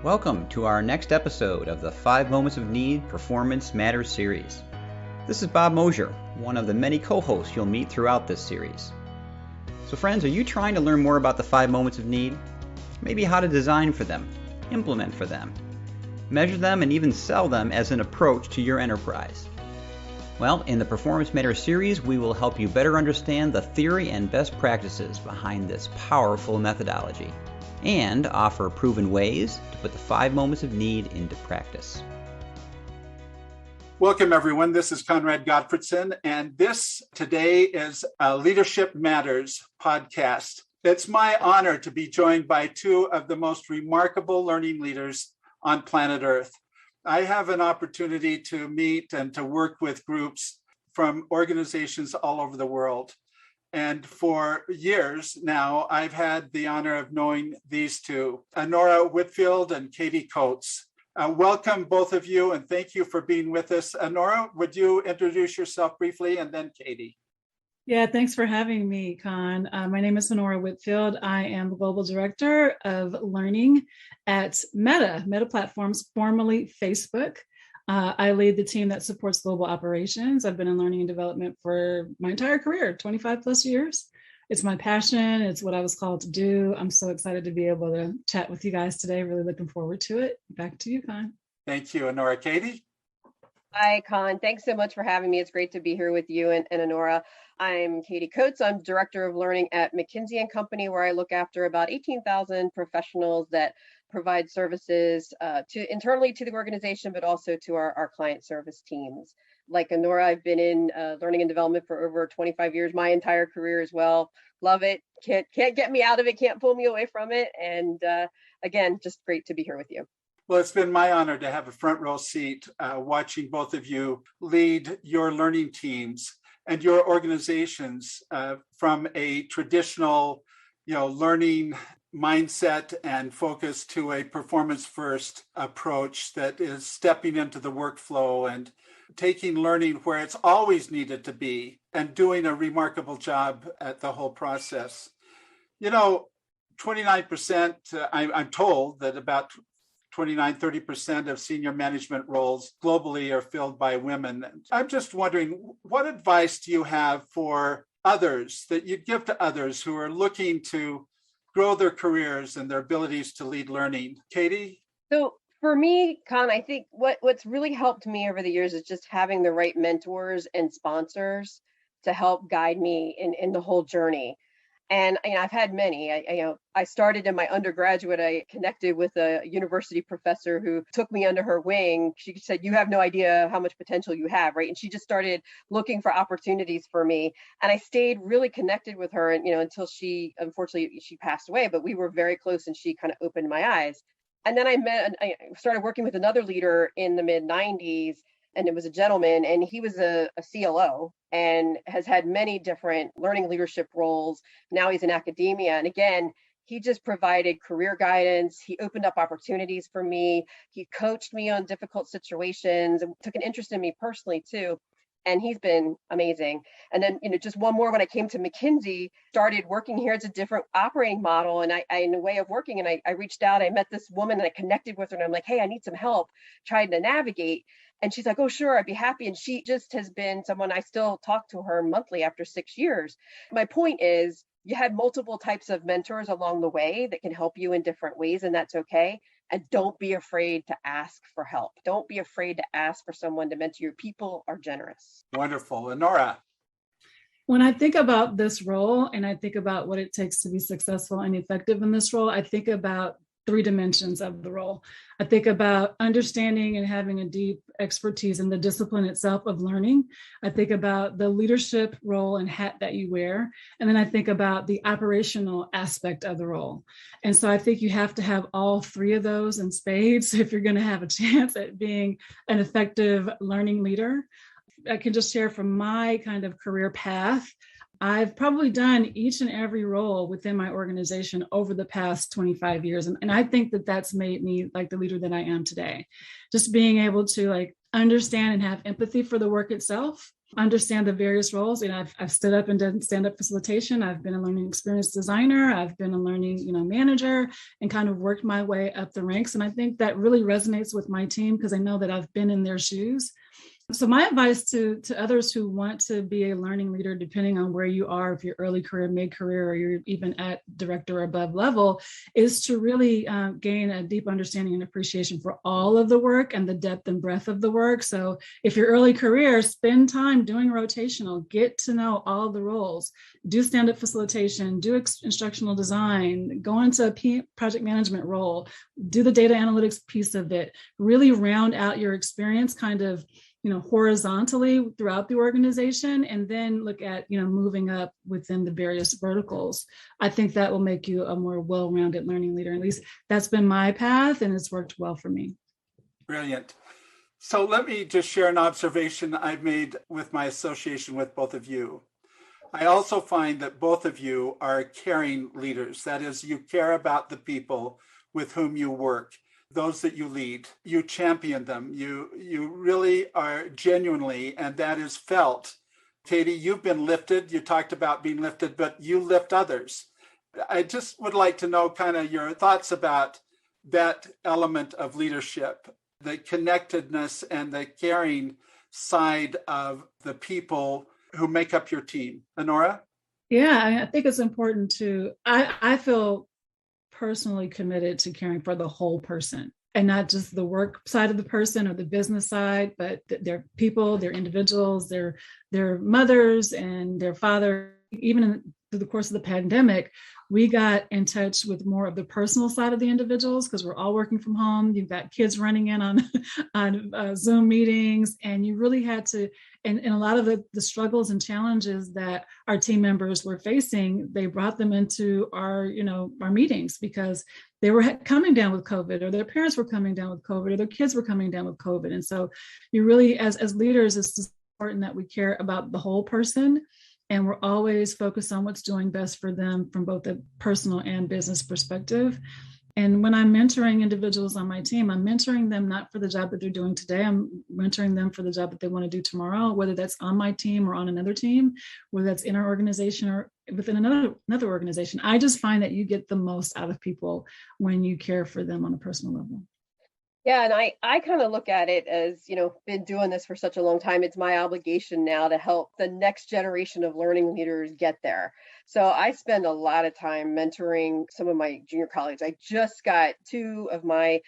Welcome to our next episode of the 5 Moments of Need Performance Matters series. This is Bob Mosier, one of the many co-hosts you'll meet throughout this series. So friends, are you trying to learn more about the 5 moments of need? Maybe how to design for them, implement for them, measure them, and even sell them as an approach to your enterprise. Well, in the Performance Matters series, we will help you better understand the theory and best practices behind this powerful methodology, and offer proven ways to put the 5 moments of need into practice. Welcome, everyone. This is Conrad Gottfredson, and this today is a Leadership Matters podcast. It's my honor to be joined by two of the most remarkable learning leaders on planet Earth. I have an opportunity to meet and to work with groups from organizations all over the world. And for years now, I've had the honor of knowing these two, Honora Whitfield and Katie Coates. Welcome, both of you, and thank you for being with us. Honora, would you introduce yourself briefly, and then Katie? Yeah, thanks for having me, Con. My name is Honora Whitfield. I am the Global Director of Learning at Meta Platforms, formerly Facebook. I lead the team that supports global operations. I've been in learning and development for my entire career, 25 plus years. It's my passion. It's what I was called to do. I'm so excited to be able to chat with you guys today. Really looking forward to it. Back to you, Con. Thank you, Honora. Katie? Hi, Con. Thanks so much for having me. It's great to be here with you and Honora. I'm Katie Coates. I'm Director of Learning at McKinsey & Company, where I look after about 18,000 professionals that provide services internally to the organization, but also to our client service teams. Like Honora, I've been in learning and development for over 25 years, my entire career as well. Love it. Can't get me out of it. Can't pull me away from it. And again, just great to be here with you. Well, it's been my honor to have a front row seat watching both of you lead your learning teams and your organizations from a traditional, learning mindset and focus to a performance-first approach that is stepping into the workflow and taking learning where it's always needed to be and doing a remarkable job at the whole process. 29%, I'm told that about 29-30% of senior management roles globally are filled by women. I'm just wondering, what advice do you have for others that you'd give to others who are looking to grow their careers and their abilities to lead learning? Katie? So for me, Con, I think what's really helped me over the years is just having the right mentors and sponsors to help guide me in the whole journey. And I've had many. I started in my undergraduate. I connected with a university professor who took me under her wing. She said, "You have no idea how much potential you have," right? And she just started looking for opportunities for me. And I stayed really connected with her, and until unfortunately, she passed away. But we were very close, and she kind of opened my eyes. And then I started working with another leader in the mid '90s. And it was a gentleman, and he was a CLO and has had many different learning leadership roles. Now he's in academia. And again, he just provided career guidance. He opened up opportunities for me. He coached me on difficult situations and took an interest in me personally too. And he's been amazing. And then, just one more, when I came to McKinsey, started working here. It's a different operating model and I in a way of working. And I reached out, I met this woman and I connected with her and I'm like, hey, I need some help trying to navigate. And she's like, oh, sure, I'd be happy. And she just has been someone I still talk to her monthly after 6 years. My point is, you had multiple types of mentors along the way that can help you in different ways, and that's okay. And don't be afraid to ask for help. Don't be afraid to ask for someone to mentor you. People are generous. Wonderful. Honora? When I think about this role and I think about what it takes to be successful and effective in this role, I think about 3 dimensions of the role. I think about understanding and having a deep expertise in the discipline itself of learning. I think about the leadership role and hat that you wear. And then I think about the operational aspect of the role. And so I think you have to have all 3 of those in spades if you're going to have a chance at being an effective learning leader. I can just share from my kind of career path. I've probably done each and every role within my organization over the past 25 years. And I think that that's made me like the leader that I am today. Just being able to understand and have empathy for the work itself, understand the various roles. I've stood up and done stand-up facilitation. I've been a learning experience designer. I've been a learning, manager, and kind of worked my way up the ranks. And I think that really resonates with my team because I know that I've been in their shoes. So my advice to others who want to be a learning leader, depending on where you are, if you're early career, mid-career, or you're even at director or above level, is to really gain a deep understanding and appreciation for all of the work and the depth and breadth of the work. So if you're early career, spend time doing rotational, get to know all the roles, do stand-up facilitation, do instructional design, go into a project management role, do the data analytics piece of it, really round out your experience kind of horizontally throughout the organization, and then look at, moving up within the various verticals. I think that will make you a more well-rounded learning leader. At least that's been my path, and it's worked well for me. Brilliant. So let me just share an observation I've made with my association with both of you. I also find that both of you are caring leaders. That is, you care about the people with whom you work. Those that you lead, you champion them. You really are genuinely, and that is felt. Katie, you've been lifted. You talked about being lifted, but you lift others. I just would like to know kind of your thoughts about that element of leadership, the connectedness and the caring side of the people who make up your team. Honora? Yeah, I think it's important I feel personally committed to caring for the whole person, and not just the work side of the person or the business side, but their people, their individuals, their mothers and their father. Even through the course of the pandemic, we got in touch with more of the personal side of the individuals because we're all working from home. You've got kids running in on Zoom meetings, and you really had to, and a lot of the struggles and challenges that our team members were facing, they brought them into our meetings because they were coming down with COVID, or their parents were coming down with COVID, or their kids were coming down with COVID. And so you really, as leaders, it's important that we care about the whole person. And we're always focused on what's doing best for them from both a personal and business perspective. And when I'm mentoring individuals on my team, I'm mentoring them not for the job that they're doing today. I'm mentoring them for the job that they want to do tomorrow, whether that's on my team or on another team, whether that's in our organization or within another organization. I just find that you get the most out of people when you care for them on a personal level. Yeah, and I kind of look at it as, been doing this for such a long time. It's my obligation now to help the next generation of learning leaders get there. So I spend a lot of time mentoring some of my junior colleagues. I just got 2 of my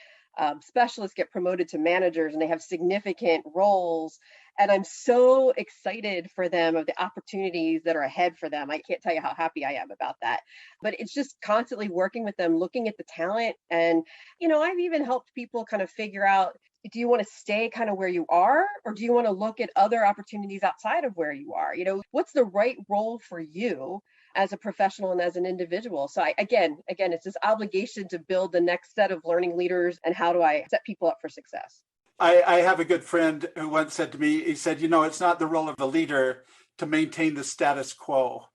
specialists get promoted to managers, and they have significant roles. And I'm so excited for them of the opportunities that are ahead for them. I can't tell you how happy I am about that. But it's just constantly working with them, looking at the talent. And, I've even helped people kind of figure out, do you want to stay kind of where you are, or do you want to look at other opportunities outside of where you are? What's the right role for you as a professional and as an individual? So again, it's this obligation to build the next set of learning leaders, and how do I set people up for success? I have a good friend who once said to me, he said, it's not the role of the leader to maintain the status quo.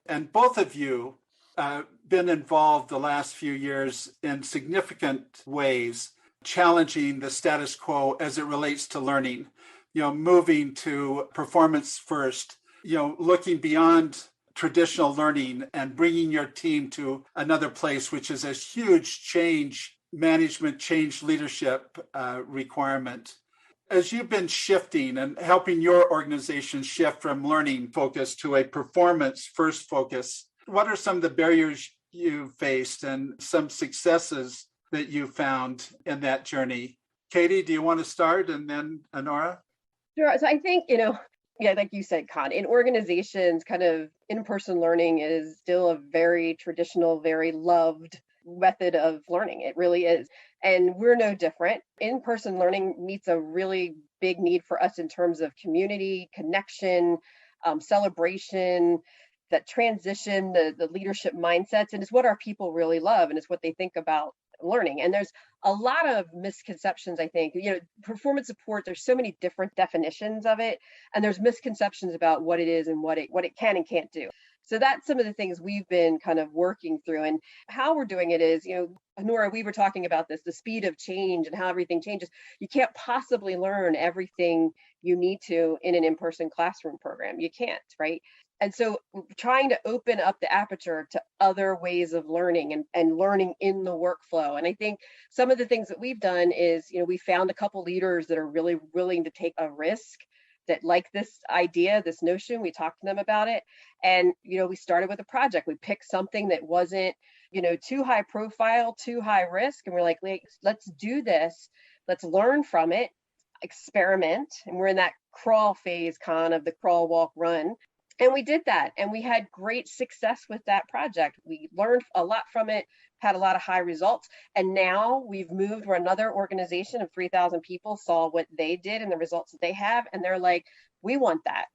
And both of you been involved the last few years in significant ways, challenging the status quo as it relates to learning, moving to performance first, looking beyond traditional learning and bringing your team to another place, which is a huge management change leadership requirement. As you've been shifting and helping your organization shift from learning focus to a performance first focus, what are some of the barriers you faced and some successes that you found in that journey? Katie, do you want to start, and then Honora? Sure. So I think, like you said, Con, in organizations, kind of in-person learning is still a very traditional, very loved method of learning. It really is. And we're no different. In-person learning meets a really big need for us in terms of community, connection, celebration, that transition, the leadership mindsets, and it's what our people really love, and it's what they think about learning. And there's a lot of misconceptions, I think. Performance support, there's so many different definitions of it, and there's misconceptions about what it is and what it can and can't do. So that's some of the things we've been kind of working through. And how we're doing it is, Honora, we were talking about this, the speed of change and how everything changes. You can't possibly learn everything you need to in an in-person classroom program. You can't, right? And so trying to open up the aperture to other ways of learning and learning in the workflow. And I think some of the things that we've done is, we found a couple leaders that are really willing to take a risk, that like this idea, this notion. We talked to them about it. And, we started with a project. We picked something that wasn't, too high profile, too high risk. And we're like, let's do this. Let's learn from it, experiment. And we're in that crawl phase, of the crawl, walk, run. And we did that. And we had great success with that project. We learned a lot from it, had a lot of high results. And now we've moved where another organization of 3,000 people saw what they did and the results that they have. And they're like, we want that.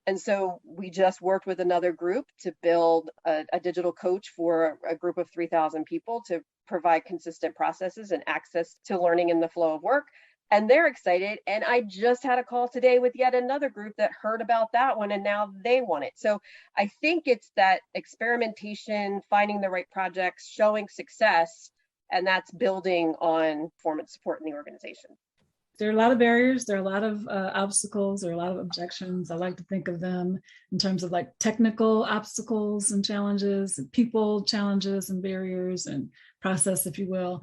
And so we just worked with another group to build a digital coach for a group of 3,000 people to provide consistent processes and access to learning in the flow of work. And they're excited. And I just had a call today with yet another group that heard about that one, and now they want it. So I think it's that experimentation, finding the right projects, showing success, and that's building on performance support in the organization. There are a lot of barriers. There are a lot of obstacles. There are a lot of objections. I like to think of them in terms of like technical obstacles and challenges, and people challenges and barriers and process, if you will.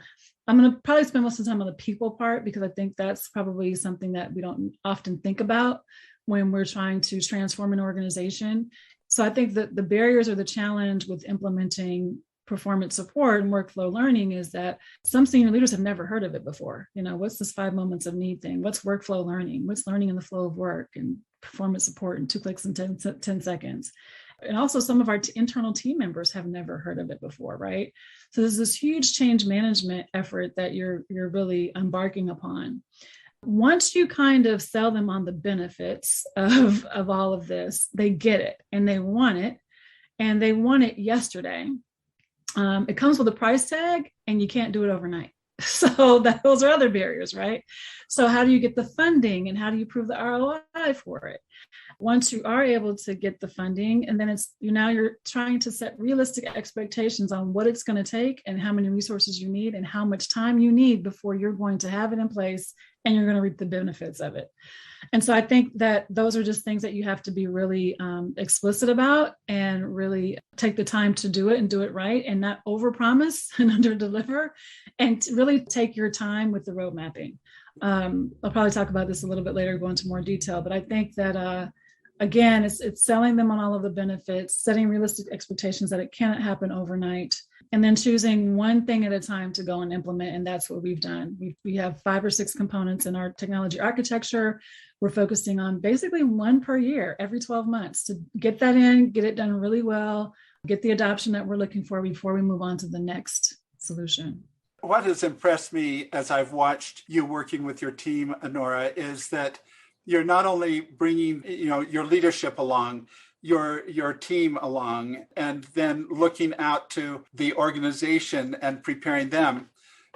I'm going to probably spend most of the time on the people part, because I think that's probably something that we don't often think about when we're trying to transform an organization. So I think that the barriers or the challenge with implementing performance support and workflow learning is that some senior leaders have never heard of it before. What's this 5 moments of need thing? What's workflow learning? What's learning in the flow of work and performance support in 2 clicks and 10 seconds? And also some of our internal team members have never heard of it before, right? So there's this huge change management effort that you're really embarking upon. Once you kind of sell them on the benefits of all of this, they get it and they want it, and they want it yesterday. It comes with a price tag, and you can't do it overnight. So those are other barriers, right? So how do you get the funding, and how do you prove the ROI for it? Once you are able to get the funding, and then you're trying to set realistic expectations on what it's going to take and how many resources you need and how much time you need before you're going to have it in place and you're going to reap the benefits of it. And so I think that those are just things that you have to be really explicit about, and really take the time to do it and do it right, and not overpromise and underdeliver, and to really take your time with the road mapping. I'll probably talk about this a little bit later, go into more detail, but I think that again, it's selling them on all of the benefits, setting realistic expectations that it cannot happen overnight, and then choosing one thing at a time to go and implement. And that's what we've done. We have 5 or 6 components in our technology architecture. We're focusing on basically one per year, every 12 months, to get that in, get it done really well, get the adoption that we're looking for before we move on to the next solution. What has impressed me as I've watched you working with your team, Honora, is that you're not only bringing, your leadership along, your team along, and then looking out to the organization and preparing them,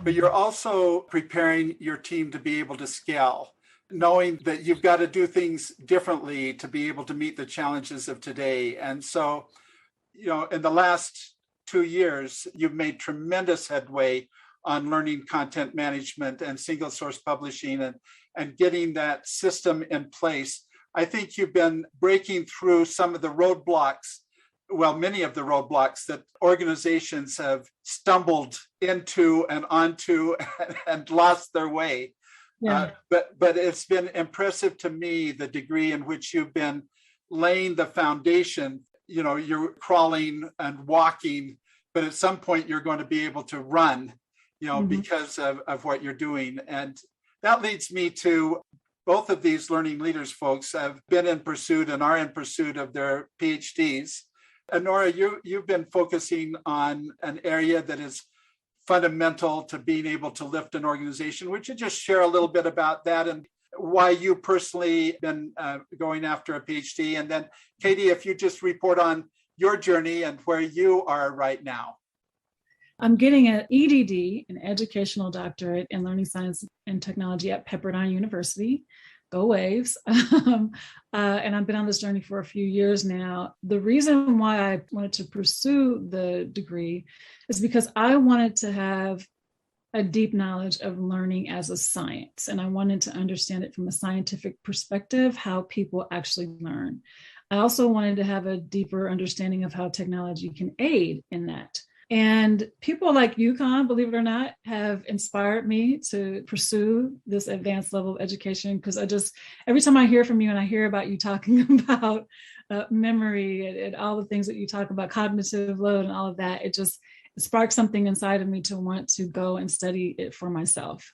but you're also preparing your team to be able to scale, knowing that you've got to do things differently to be able to meet the challenges of today. And so, in the last 2 years, you've made tremendous headway on learning content management and single source publishing and getting that system in place. I think you've been breaking through some of the roadblocks, many of the roadblocks that organizations have stumbled into and onto and lost their way. Yeah. But it's been impressive to me, the degree in which you've been laying the foundation. You're crawling and walking, but at some point you're going to be able to run, because of what you're doing. And that leads me to both of these learning leaders folks have been in pursuit and are in pursuit of their PhDs. Honora, you've been focusing on an area that is fundamental to being able to lift an organization. Would you just share a little bit about that and why you personally been going after a PhD? And then Katie, if you just report on your journey and where you are right now. I'm getting an EDD, an educational doctorate in learning science and technology at Pepperdine University. go Waves. And I've been on this journey for a few years now. The reason why I wanted to pursue the degree is because I wanted to have a deep knowledge of learning as a science. And I wanted to understand it from a scientific perspective, how people actually learn. I also wanted to have a deeper understanding of how technology can aid in that. And people like you, Con, believe it or not, have inspired me to pursue this advanced level of education, because every time I hear from you and I hear about you talking about memory and all the things that you talk about, cognitive load and all of that, it sparked something inside of me to want to go and study it for myself.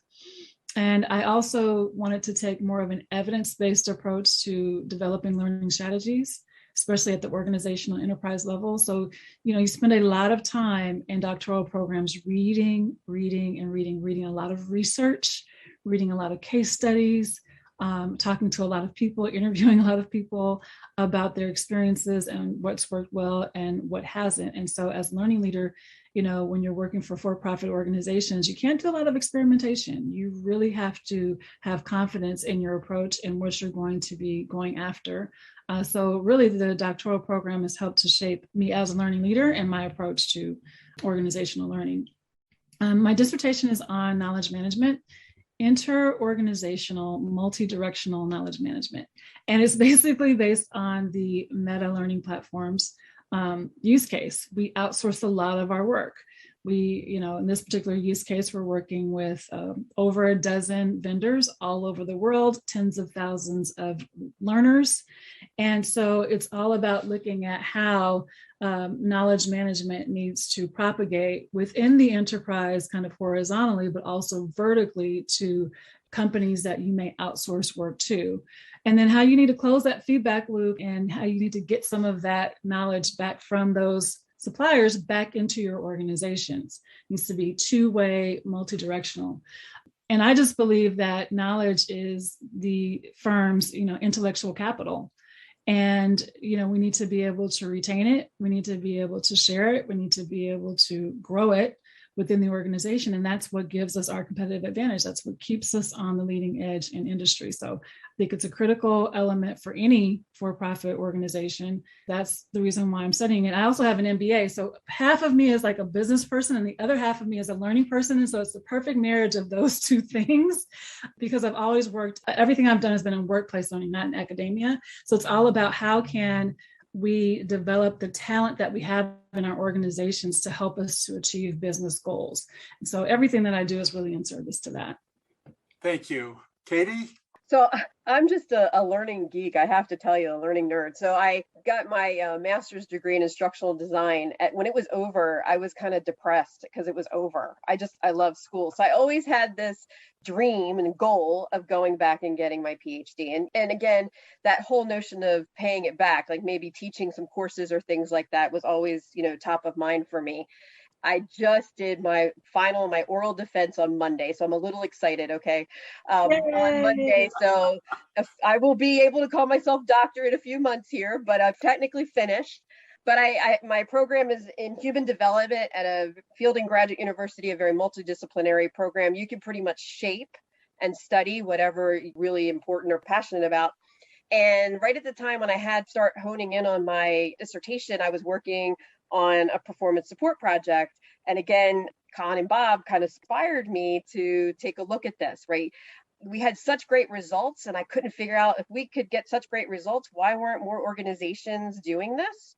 And I also wanted to take more of an evidence-based approach to developing learning strategies, especially at the organizational enterprise level. So, you spend a lot of time in doctoral programs reading a lot of research, reading a lot of case studies, talking to a lot of people, interviewing a lot of people about their experiences and what's worked well and what hasn't. And so as learning leader, when you're working for-profit organizations, you can't do a lot of experimentation. You really have to have confidence in your approach and what you're going to be going after. So really the doctoral program has helped to shape me as a learning leader and my approach to organizational learning. My dissertation is on knowledge management, inter-organizational, multi-directional knowledge management. And it's basically based on the meta learning platforms use case. We outsource a lot of our work. We, in this particular use case, we're working with over a dozen vendors all over the world, tens of thousands of learners. And so it's all about looking at how knowledge management needs to propagate within the enterprise kind of horizontally, but also vertically to companies that you may outsource work to. And then how you need to close that feedback loop and how you need to get some of that knowledge back from those suppliers back into your organizations. It needs to be two-way, multi-directional. And I just believe that knowledge is the firm's, intellectual capital. And, we need to be able to retain it. We need to be able to share it. We need to be able to grow it within the organization. And that's what gives us our competitive advantage. That's what keeps us on the leading edge in industry. So I think it's a critical element for any for-profit organization. That's the reason why I'm studying it. I also have an MBA. So half of me is like a business person and the other half of me is a learning person. And so it's the perfect marriage of those two things, because I've always everything I've done has been in workplace learning, not in academia. So it's all about how can we develop the talent that we have in our organizations to help us to achieve business goals. And so everything that I do is really in service to that. Thank you. Katie? So I'm just a learning geek, I have to tell you, a learning nerd. So I got my master's degree in instructional design. When it was over, I was kind of depressed because it was over. I love school. So I always had this dream and goal of going back and getting my PhD. And again, that whole notion of paying it back, like maybe teaching some courses or things like that, was always, top of mind for me. I just did my oral defense on Monday, so I'm a little excited, okay, on Monday. So I will be able to call myself doctor in a few months here, but I've technically finished. But my program is in human development at a Fielding Graduate University, a very multidisciplinary program. You can pretty much shape and study whatever you're really important or passionate about. And right at the time when I had start honing in on my dissertation, I was working on a performance support project. And again, Con and Bob kind of inspired me to take a look at this, right? We had such great results, and I couldn't figure out if we could get such great results, why weren't more organizations doing this?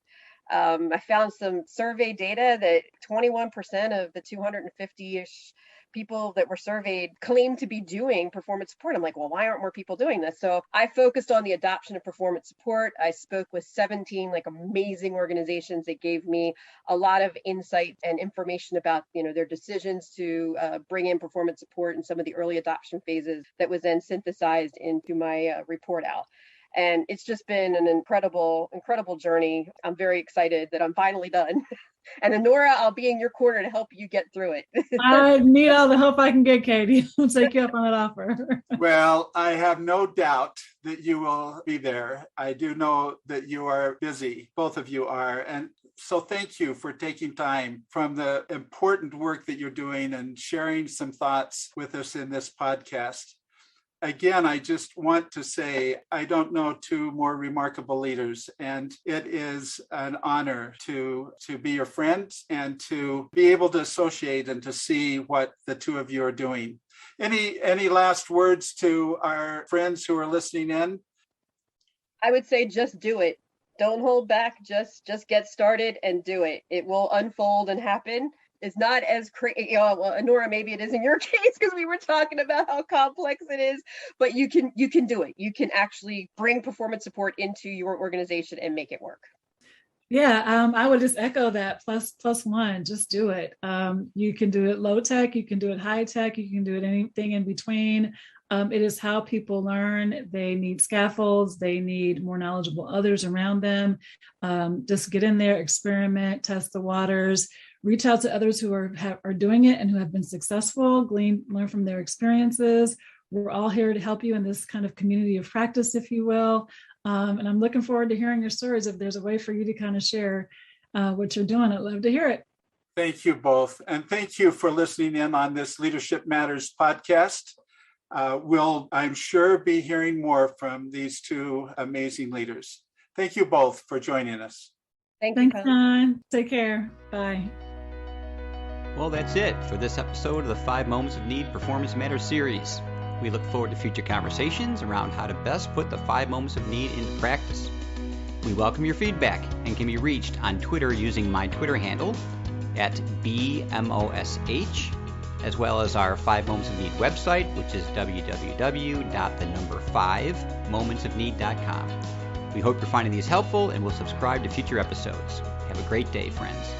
I found some survey data that 21% of the 250-ish people that were surveyed claimed to be doing performance support. I'm like, well, why aren't more people doing this? So I focused on the adoption of performance support. I spoke with 17 amazing organizations that gave me a lot of insight and information about, their decisions to bring in performance support in some of the early adoption phases that was then synthesized into my report out. And it's just been an incredible, incredible journey. I'm very excited that I'm finally done. And Honora, I'll be in your corner to help you get through it. I need all the help I can get, Katie. I'll take you up on that offer. Well, I have no doubt that you will be there. I do know that you are busy. Both of you are. And so thank you for taking time from the important work that you're doing and sharing some thoughts with us in this podcast. again, I just want to say, I don't know two more remarkable leaders, and it is an honor to be your friend and to be able to associate and to see what the two of you are doing. Any last words to our friends who are listening in? I would say just do it. Don't hold back. Just get started and do it. It will unfold and happen. It's not as crazy. Well, Honora, maybe it is in your case because we were talking about how complex it is. But you can do it. You can actually bring performance support into your organization and make it work. Yeah, I would just echo that. Plus one, just do it. You can do it low tech. You can do it high tech. You can do it anything in between. It is how people learn. They need scaffolds. They need more knowledgeable others around them. Just get in there, experiment, test the waters, reach out to others who are doing it and who have been successful, learn from their experiences. We're all here to help you in this kind of community of practice, if you will. And I'm looking forward to hearing your stories. If there's a way for you to kind of share what you're doing, I'd love to hear it. Thank you both. And thank you for listening in on this Leadership Matters podcast. We'll, I'm sure, be hearing more from these two amazing leaders. Thank you both for joining us. Thanks, Con. Take care. Bye. Well, that's it for this episode of the 5 Moments of Need Performance Matters series. We look forward to future conversations around how to best put the 5 moments of need into practice. We welcome your feedback and can be reached on Twitter using my Twitter handle at BMOSH, as well as our 5 Moments of Need website, which is www.5momentsofneed.com. We hope you're finding these helpful and will subscribe to future episodes. Have a great day, friends.